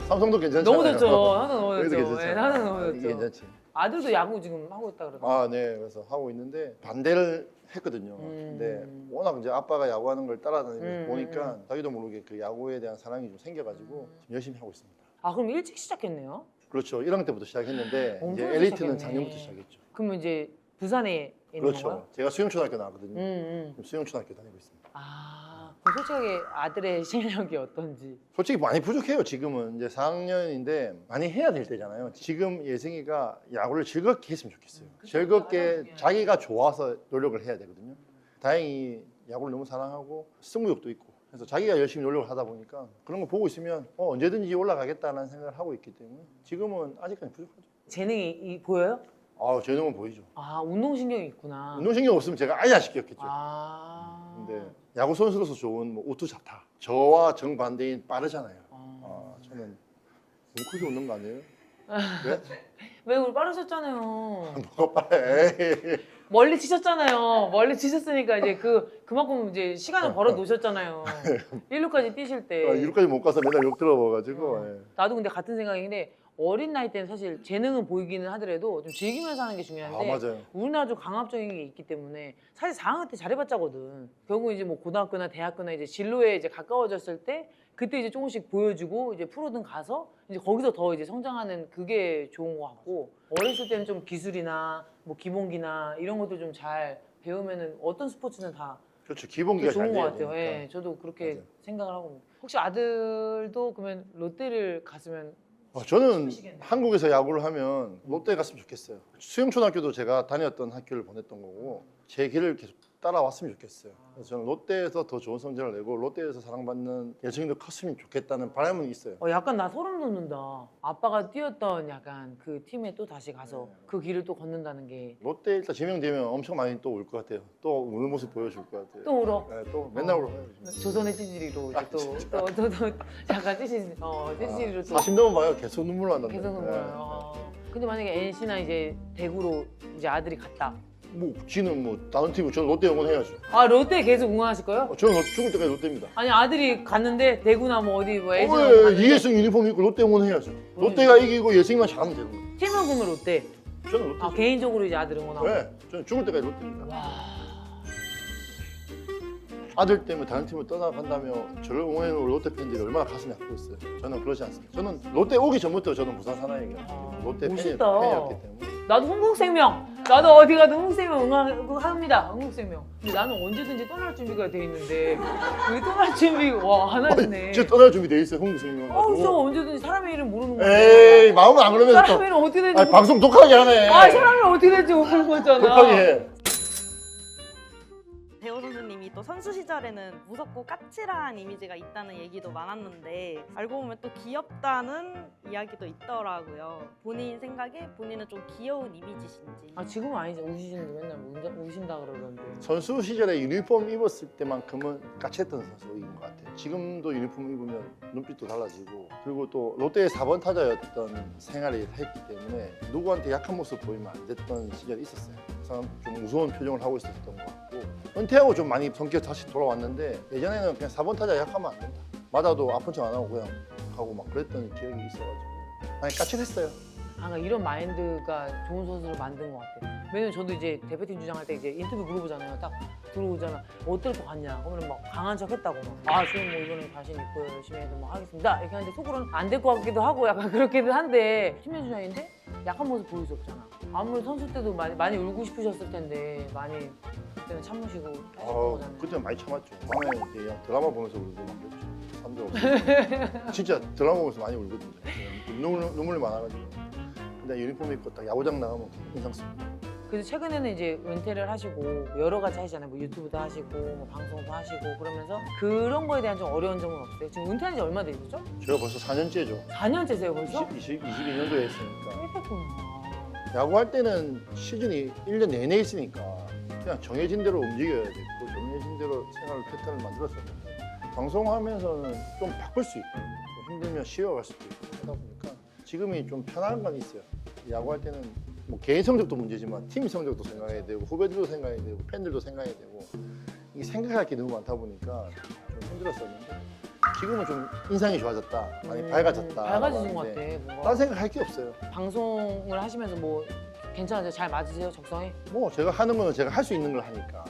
삼성도 괜찮잖아요. 너무 좋죠. 하나 너무 여기도 좋죠. 괜찮잖아요. 네, 하나 너무 이게 좋죠. 괜찮지. 아들도 야구 지금 하고 있다 그러더라고. 아, 네. 그래서 하고 있는데 반대를 했거든요. 근데 워낙 이제 아빠가 야구하는 걸 따라다니면서 보니까 자기도 모르게 그 야구에 대한 사랑이 좀 생겨가지고 지금 열심히 하고 있습니다. 아 그럼 일찍 시작했네요? 그렇죠. 1학년 때부터 시작했는데 이제 엄청 엘리트는 시작했네. 작년부터 시작했죠. 그러면 이제 부산에 있는 그렇죠. 건가요? 제가 수영초등학교 나왔거든요. 음. 수영초등학교 다니고 있습니다. 아 그럼 솔직하게 아들의 실력이 어떤지. 솔직히 많이 부족해요. 지금은 이제 4학년인데 많이 해야 될 때잖아요. 지금 예승이가 야구를 즐겁게 했으면 좋겠어요. 그쵸. 즐겁게 가장 중요하죠. 자기가 좋아서 노력을 해야 되거든요. 다행히 야구를 너무 사랑하고 승부욕도 있고 그래서 자기가 열심히 노력을 하다 보니까 그런 거 보고 있으면 언제든지 올라가겠다는 생각을 하고 있기 때문에 지금은 아직까지 부족하죠. 재능이 보여요? 아, 재능은 보이죠. 아 운동신경이 있구나. 운동신경 없으면 제가 아예 안 시켰겠죠. 아. 근데 야구 선수로서 좋은 뭐 우투 자타. 저와 정반대인 빠르잖아요. 저는 너무 크게 웃는 거 아니에요? 왜? 왜 우리 빠르셨잖아요. 뭐가 빨리. 멀리 치셨잖아요. 멀리 치셨으니까 이제 그만큼 이제 시간을 벌어 놓으셨잖아요. 1루까지 뛰실 때. 1루까지 못 가서 맨날 욕 들어봐가지고. 예. 나도 근데 같은 생각인데 어린 나이 때는 사실 재능은 보이기는 하더라도 좀 즐기면서 하는 게 아 중요한데 맞아요. 우리나라 좀 강압적인 게 있기 때문에 사실 4학년 때 잘해봤자거든. 결국 이제 뭐 고등학교나 대학교나 이제 진로에 이제 가까워졌을 때 그때 이제 조금씩 보여주고 이제 프로든 가서 이제 거기서 더 이제 성장하는 그게 좋은 것 같고 어렸을 때는 좀 기술이나 뭐 기본기나 이런 것도 좀 잘 배우면은 어떤 스포츠는 다 그렇죠. 기본기가 잘 좋은 것 돼야 같아요. 되니까. 예, 저도 그렇게 맞아요. 생각을 하고 혹시 아들도 그러면 롯데를 갔으면 저는 싶으시겠네요. 한국에서 야구를 하면 롯데 갔으면 좋겠어요. 수영초등학교도 제가 다녔던 학교를 보냈던 거고 제 길을 계속 따라왔으면 좋겠어요. 그래서 저는 롯데에서 더 좋은 성적을 내고 롯데에서 사랑받는 여성도 컸으면 좋겠다는 바람은 있어요. 약간 나 소름 돋는다. 아빠가 뛰었던 약간 그 팀에 또 다시 가서 네. 그 길을 또 걷는다는 게 또 롯데 일단 지명되면 엄청 많이 또 올 것 같아요. 또 우는 모습 보여줄 것 같아요. 울어. 네, 또 맨날 울어요. 조선의 찌질이로 이제 또 약간 찌질이로 또 40 넘어봐요. 계속 눈물 난다. 계속 울어요. 근데 만약에 NC나 이제 대구로 이제 아들이 갔다. 뭐 지는 뭐 다른 팀은 저는 롯데 응원해야죠. 아 롯데 계속 응원하실 거예요? 저는 죽을 때까지 롯데입니다. 아니 아들이 갔는데 대구나 뭐 어디 뭐 LG나 왜 갔는데 이해성 유니폼 입고 롯데 응원해야죠. 롯데가 이기고 예승이만 잘하면 되는 거예요. 팀은 보면 롯데. 저는 롯데. 아 개인적으로 이제 아들 응원하고. 네, 저는 죽을 때까지 롯데입니다. 와. 아들 때문에 다른 팀을 떠나간다며 저를 응원해주는 우리 롯데 팬들이 얼마나 가슴이 아프겠어요. 저는 그러지 않습니다. 저는 롯데 오기 전부터 저는 부산 사나이에요. 롯데 멋있다. 팬이었기 때문에. 나도 흥국생명. 나도 어디 가도 흥국생명 응원합니다. 흥국생명. 근데 나는 언제든지 떠날 준비가 돼 있는데 왜 떠날 준비 안 하시네. 지금 떠날 준비 돼 있어요. 홍구생명. 저 언제든지 사람의 이름 모르는 거야. 에이 마음은 안 그러면서 사람의 또 이름 어떻게 될지 아니, 방송 독하게 하네. 사람이 어떻게 될지 모르는 거잖아. 독하게 해. 대호 선수님이 또 선수 시절에는 무섭고 까칠한 이미지가 있다는 얘기도 많았는데 알고 보면 또 귀엽다는 이야기도 있더라고요. 본인 생각에 본인은 좀 귀여운 이미지신지. 아 지금은 아니죠. 우시는데 맨날 우신다 그러던데. 선수 시절에 유니폼 입었을 때만큼은 까칠했던 선수인 것 같아요. 지금도 유니폼 입으면 눈빛도 달라지고 그리고 또 롯데의 4번 타자였던 생활을 했기 때문에 누구한테 약한 모습 보이면 안 됐던 시절이 있었어요. 항상 좀 무서운 표정을 하고 있었던 것 같고 은퇴하고 좀 많이 성격 다시 돌아왔는데 예전에는 그냥 4번 타자 약하면 안 된다. 맞아도 아픈 척 안 하고 그냥 가고 막 그랬던 기억이 있어가지고 많이 까칠했어요. 그러니까 이런 마인드가 좋은 선수를 만든 것 같아요. 왜냐면 저도 이제 대표팀 주장할 때 이제 인터뷰 물어보잖아요. 딱 들어오잖아. 어떨 것 같냐? 그러면 막 강한 척 했다고 막. 지금 뭐 이거는 자신 있고 열심히 해서 뭐 하겠습니다. 이렇게 하는데 속으로는 안 될 것 같기도 하고 약간 그렇기도 한데 팀의 주장인데 약한 모습 보일 수 없잖아. 아무리 선수 때도 많이 울고 싶으셨을 텐데 많이 그때는 참으시고 하셨던 거잖아요. 그때는 많이 참았죠. 밤에 이제 드라마 보면서 울고 막 그랬죠. 사람들 없어요. 진짜 드라마 보면서 많이 울거든요. 눈물이 많아가지고. 근데 유니폼 입고 딱 야구장 나가면 인상 쓰고. 그래서 최근에는 이제 은퇴를 하시고 여러 가지 하시잖아요. 뭐 유튜브도 하시고 뭐 방송도 하시고 그러면서 그런 거에 대한 좀 어려운 점은 없어요? 지금 은퇴한 지 얼마 되셨죠? 제가 벌써 4년째죠. 4년째세요 벌써? 22년도에 했으니까. 했구나. 야구할 때는 시즌이 1년 내내 있으니까 그냥 정해진 대로 움직여야 됐고 정해진 대로 생활 패턴을 만들었었는데 방송하면서는 좀 바꿀 수 있고 또 힘들면 쉬어갈 수도 있고 하다 보니까 지금이 좀 편한 건 있어요. 야구할 때는 뭐 개인 성적도 문제지만 팀 성적도 생각해야 되고 후배들도 생각해야 되고 팬들도 생각해야 되고 이 생각할 게 너무 많다 보니까 좀 힘들었었는데 지금은 좀 인상이 좋아졌다, 많이 밝아졌다. 밝아지신 것 같아. 뭔가. 딴 생각 할 게 없어요. 방송을 하시면서 뭐 괜찮으세요? 잘 맞으세요? 적성이? 뭐 제가 하는 거는 제가 할 수 있는 걸 하니까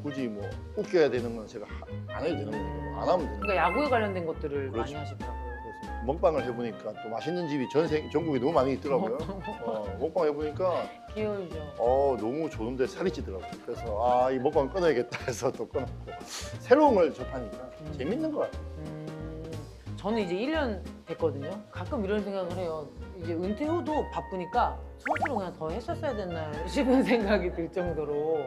굳이 뭐 웃겨야 되는 건 제가 안 해도 되는 거고 안 하면 되는 거고. 그러니까 야구에 관련된 것들을 그렇죠. 많이 하시더라고요. 그래서 먹방을 해보니까 또 맛있는 집이 전국에 너무 많이 있더라고요. 먹방 해보니까 귀여우죠. 너무 좋은데 살이 찌더라고요. 그래서 이 먹방 끊어야겠다 해서 또 끊었고 새로운 걸 접하니까 재밌는 것 같아요. 저는 이제 1년 됐거든요. 가끔 이런 생각을 해요. 이제 은퇴 후도 바쁘니까 선수를 그냥 더 했었어야 됐나 싶은 생각이 들 정도로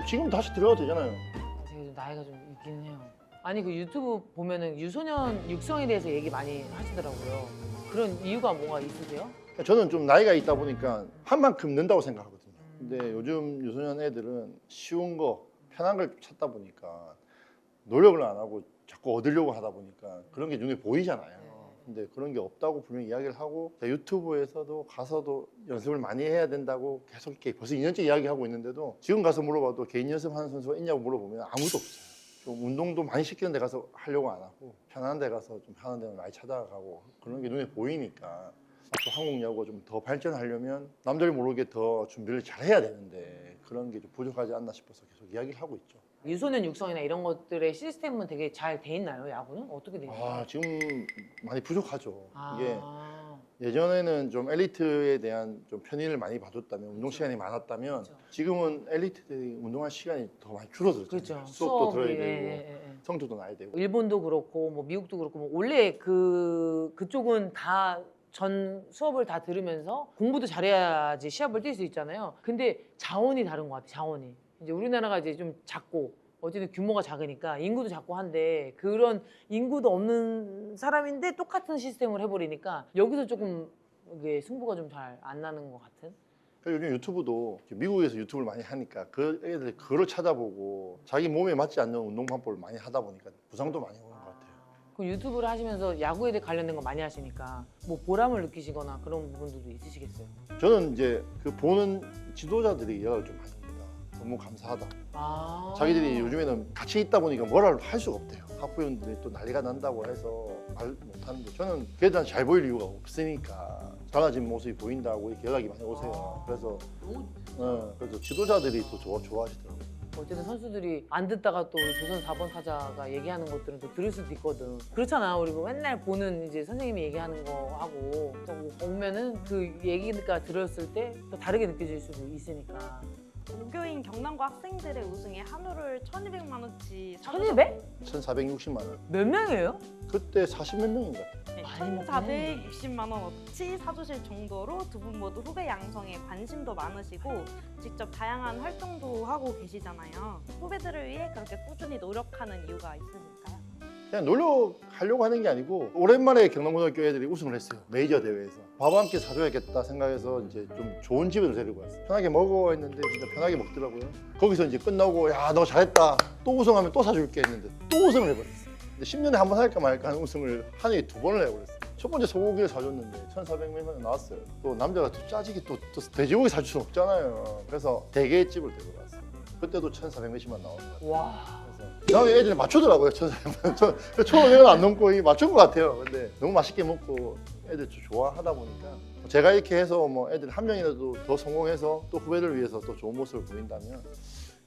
지금 다시 들어가도 되잖아요. 제가 좀 나이가 좀 있긴 해요. 아니 그 유튜브 보면은 유소년 육성에 대해서 얘기 많이 하시더라고요. 그런 이유가 뭐가 있으세요? 저는 좀 나이가 있다 보니까 한 만큼 는다고 생각하거든요. 근데 요즘 유소년 애들은 쉬운 거, 편한 걸 찾다 보니까 노력을 안 하고 자꾸 얻으려고 하다 보니까 그런 게 눈에 보이잖아요. 근데 그런 게 없다고 분명히 이야기를 하고 유튜브에서도 가서도 연습을 많이 해야 된다고 계속 이렇게 벌써 2년째 이야기하고 있는데도 지금 가서 물어봐도 개인 연습하는 선수가 있냐고 물어보면 아무도 없어요. 좀 운동도 많이 시키는 데 가서 하려고 안 하고 편한 데 가서 좀 편한 데는 많이 찾아가고 그런 게 눈에 보이니까 또 한국 야구가 좀 더 발전하려면 남들이 모르게 더 준비를 잘 해야 되는데 그런 게 좀 부족하지 않나 싶어서 계속 이야기를 하고 있죠. 유소년 육성이나 이런 것들의 시스템은 되게 잘 돼 있나요? 야구는 어떻게 돼 있나요? 지금 많이 부족하죠. 이게 아, 예전에는 좀 엘리트에 대한 좀 편의를 많이 봐줬다면 운동 그렇죠. 시간이 많았다면 그렇죠. 지금은 엘리트들이 운동할 시간이 더 많이 줄어들었잖아요. 그렇죠. 수업도 수업이, 들어야 되고 예. 성적도 나야 되고. 일본도 그렇고 뭐 미국도 그렇고 뭐 원래 그쪽은 다 전 수업을 다 들으면서 공부도 잘해야지 시합을 뛸 수 있잖아요. 근데 자원이 다른 것 같아. 자원이 이제 우리나라가 이제 좀 작고 어쨌든 규모가 작으니까 인구도 작고 한데 그런 인구도 없는 사람인데 똑같은 시스템을 해버리니까 여기서 조금 이게 승부가 좀 잘 안 나는 것 같은. 그리고 요즘 유튜브도 미국에서 유튜브를 많이 하니까 그 애들이 그걸 찾아보고 자기 몸에 맞지 않는 운동 방법을 많이 하다 보니까 부상도 많이 오는 것 같아요. 그럼 유튜브를 하시면서 야구에 대해 관련된 거 많이 하시니까 뭐 보람을 느끼시거나 그런 부분들도 있으시겠어요? 저는 이제 그 보는 지도자들이 연락을 좀 많이 옵니다. 너무 감사하다. 아. 자기들이 요즘에는 같이 있다 보니까 뭐라를 할 수가 없대요. 학부형들이 또 난리가 난다고 해서 말 못하는데 저는 걔들한테 잘 보일 이유가 없으니까 작아진 모습이 보인다고 이렇게 연락이 많이 오세요. 그래서 그래서 지도자들이 또 좋아하시더라고요. 어쨌든 선수들이 안 듣다가 또 우리 조선 4번 타자가 얘기하는 것들은 또 들을 수도 있거든. 그렇잖아. 우리 뭐 맨날 보는 이제 선생님이 얘기하는 거 하고 또 뭐 오면은 그 얘기가 들었을 때 또 다르게 느껴질 수도 있으니까. 모교인 경남고 학생들의 우승에 한우를 1,200만 원치 1200? 1,460만 원. 몇 명이에요? 그때 40몇 명인 것 같아요. 많이 먹네. 1,460만 원어치 사주실 정도로 두 분 모두 후배 양성에 관심도 많으시고 직접 다양한 활동도 하고 계시잖아요. 후배들을 위해 그렇게 꾸준히 노력하는 이유가 있으실까요? 그냥 노력하려고 하는 게 아니고 오랜만에 경남고등학교 애들이 우승을 했어요. 메이저 대회에서. 밥 한 끼 사줘야겠다 생각해서 이제 좀 좋은 집을 데리고 왔어요. 편하게 먹어 했는데 진짜 편하게 먹더라고요. 거기서 이제 끝나고 야 너 잘했다. 또 우승하면 또 사줄게 했는데 또 우승을 해버렸어요. 근데 10년에 한 번 할까 말까 하는 우승을 한 해에 2번을 해버렸어요. 첫 번째 소고기를 사줬는데 1,400몇 원 나왔어요. 또 남자가 또 짜지게 또 돼지고기 사줄 수는 없잖아요. 그래서 대게집을 데리고 왔어요. 그때도 1,400몇십만 나온 것 같아요. 와. 그다음에 애들이 맞추더라고요. 1,500원 안 넘고 맞춘 것 같아요. 근데 너무 맛있게 먹고 애들 좀 좋아하다 보니까 제가 이렇게 해서 뭐 애들 한 명이라도 더 성공해서 또 후배들 위해서 또 좋은 모습을 보인다면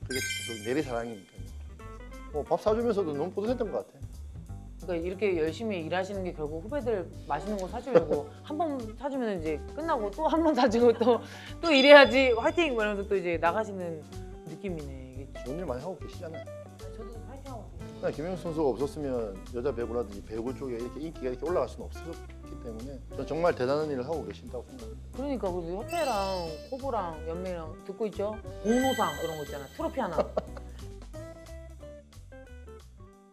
그게 계속 내리사랑이니까요. 뭐 밥 사주면서도 너무 뿌듯했던 것 같아요. 그러니까 이렇게 열심히 일하시는 게 결국 후배들 맛있는 거 사주려고 한 번 사주면 이제 끝나고 또 한 번 사주고 또 일해야지 화이팅 뭐 이러면서 또 이제 나가시는 느낌이네. 이게. 좋은 일 많이 하고 계시잖아요. 저도 화이팅하고 있어요. 그냥 김영수 선수가 없었으면 여자 배구라든지 배구 쪽에 이렇게 인기가 이렇게 올라갈 수는 없었기 때문에 저는 정말 대단한 일을 하고 계신다고 생각합니다. 그러니까 우리 협회랑 코보랑 연맹이랑 듣고 있죠? 공로상 이런 거 있잖아. 트로피 하나.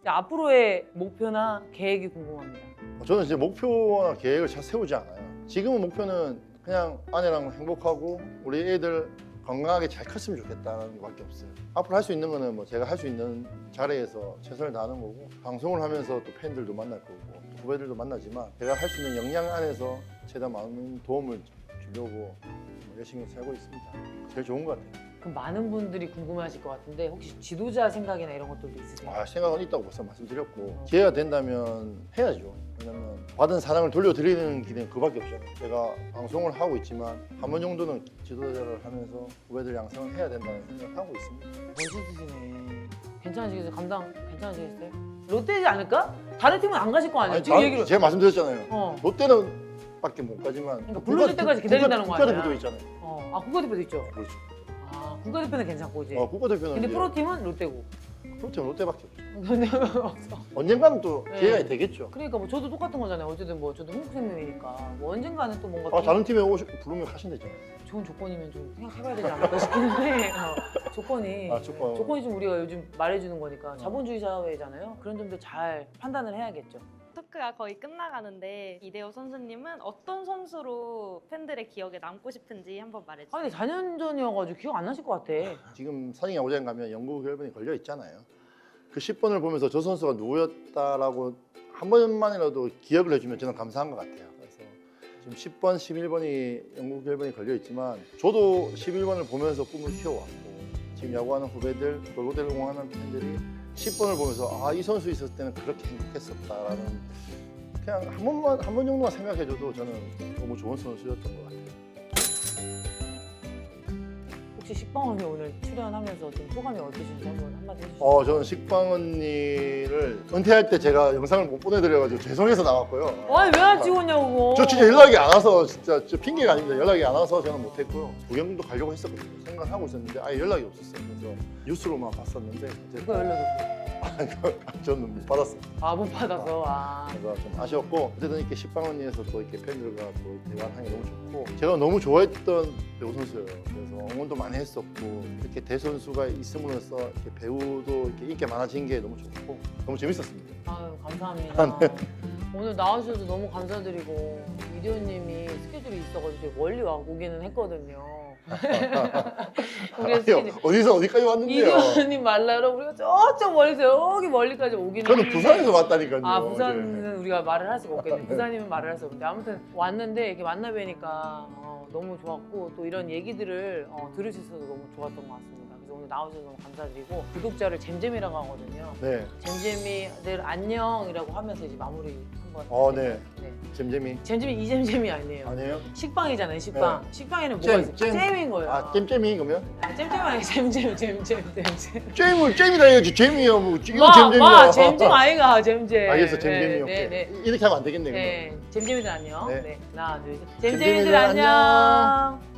앞으로의 목표나 계획이 궁금합니다. 저는 이제 목표나 계획을 잘 세우지 않아요. 지금은 목표는 그냥 아내랑 행복하고 우리 애들 건강하게 잘 컸으면 좋겠다는 것밖에 없어요. 앞으로 할 수 있는 거는 뭐 제가 할 수 있는 자리에서 최선을 다하는 거고 방송을 하면서 또 팬들도 만날 거고 후배들도 만나지만 제가 할 수 있는 역량 안에서 최대한 많은 도움을 주려고 열심히 살고 있습니다. 제일 좋은 것 같아요. 그럼 많은 분들이 궁금해하실 것 같은데 혹시 지도자 생각이나 이런 것들도 있으세요? 생각은 있다고 벌써 말씀드렸고 기회가 된다면 해야죠. 왜냐면 받은 사랑을 돌려드리는 길은 그밖에 없잖아요. 제가 방송을 하고 있지만 한 번 정도는 지도자를 하면서 후배들 양성을 해야 된다는 생각을 하고 있습니다. 멋있으시네. 괜찮으시겠어요? 감당 괜찮으시겠어요? 롯데지 않을까? 다른 팀은 안 가실 거 아니에요? 아니, 지금 얘기를. 제가 말씀드렸잖아요. 롯데는 밖에 못 가지만 그러니까 불러줄 때까지 기다린다는 거 아니야? 국가대표도 있잖아요. 국가대표도 있죠. 그렇죠. 국가대표는 괜찮고 이제. 국가대표는 근데 이제 프로팀은 롯데고. 프로팀은 롯데밖에 없죠. 근데 없어. 언젠가는 또 네. 기회가 되겠죠. 그러니까 뭐 저도 똑같은 거잖아요. 어쨌든 뭐 저도 한국생명이니까 뭐 언젠가는 또 뭔가 다른 팀에 부르면 가시면 되잖아요. 좋은 조건이면 좀 생각해봐야 되지 않을까 싶은데 조건이 조건이 좀 우리가 요즘 말해주는 거니까 자본주의 사회잖아요. 그런 점들 잘 판단을 해야겠죠. 토크가 거의 끝나가는데 이대호 선수님은 어떤 선수로 팬들의 기억에 남고 싶은지 한번 말해주세요. 근데 4년 전이어가지고 기억 안 나실 것 같아. 지금 산행 야구장 가면 영구 결번이 걸려 있잖아요. 그 10번을 보면서 저 선수가 누구였다라고 한 번만이라도 기억을 해주면 저는 감사한 것 같아요. 그래서 지금 10번, 11번이 영국 1번이 걸려 있지만 저도 11번을 보면서 꿈을 키워왔고 지금 야구하는 후배들, 골고대를 응원하는 팬들이 10번을 보면서 이 선수 있었을 때는 그렇게 행복했었다라는 그냥 한 번 정도만 생각해줘도 저는 너무 좋은 선수였던 것 같아요. 혹시 식빵 언니 오늘 출연하면서 좀 소감이 어떠신지 한마디 해주시죠. 저는 식빵 언니를 은퇴할 때 제가 영상을 못 보내드려가지고 죄송해서 나왔고요. 아니 왜 안 찍었냐고 그거. 저 진짜 연락이 안 와서 진짜 핑계가 아닙니다. 연락이 안 와서 저는 못했고요. 구경도 가려고 했었거든요. 생각하고 있었는데 아예 연락이 없었어요. 그래서 뉴스로만 봤었는데 누가 연락했어요? 저는 못 받았어요. 못 받아서. 그래서 좀 아쉬웠고 어쨌든 이렇게 식빵 언니에서 또 이렇게 팬들과 또 대화하는 게 너무 좋고 제가 너무 좋아했던 배우 선수예요. 그래서 응원도 많이 했었고 이렇게 대선수가 있음으로써 이렇게 배우도 이렇게 인기가 많아진 게 너무 좋고 너무 재밌었습니다. 아유 감사합니다. 오늘 나와주셔서 너무 감사드리고 이리오님이 스케줄이 있어가지고 멀리 와 오기는 했거든요. 우리 아니요, 어디서 어디까지 왔는데요? 이리오님 만나러 우리가 저쪽 멀리서 여기 멀리까지 오기는 저는 했는데 부산에서 왔다니까요. 부산은 우리가 말을 할 수가 없겠네. 부산이면 말을 할 수 없는데 아무튼 왔는데 이렇게 만나 뵈니까 너무 좋았고 또 이런 얘기들을 들을 수 있어서 너무 좋았던 것 같습니다. 그래서 오늘 나와주셔서 너무 감사드리고 구독자를 잼잼이라고 하거든요. 네. 잼잼이들 안녕이라고 하면서 이제 마무리 한번. 네. 잼잼이 잼잼이 이잼잼이 아니에요. 아니에요? 식빵이잖아요. 식빵. 네. 식빵에는 뭐가 있어요? 잼. 잼인 거예요. 잼잼이 그러면? 잼잼 아니에요. 잼잼. 잼이다 해야지. 잼이요. 뭐 이거 잼잼이야. 잼잼 아이가 잼잼. 알겠어, 잼잼이. 오케이. 네. 이렇게 하면 안 되겠네. 그러면. 네. 잼잼이들 안녕. 네. 네. 하나, 둘, 셋. 잼잼이들 잼잼이들 안녕.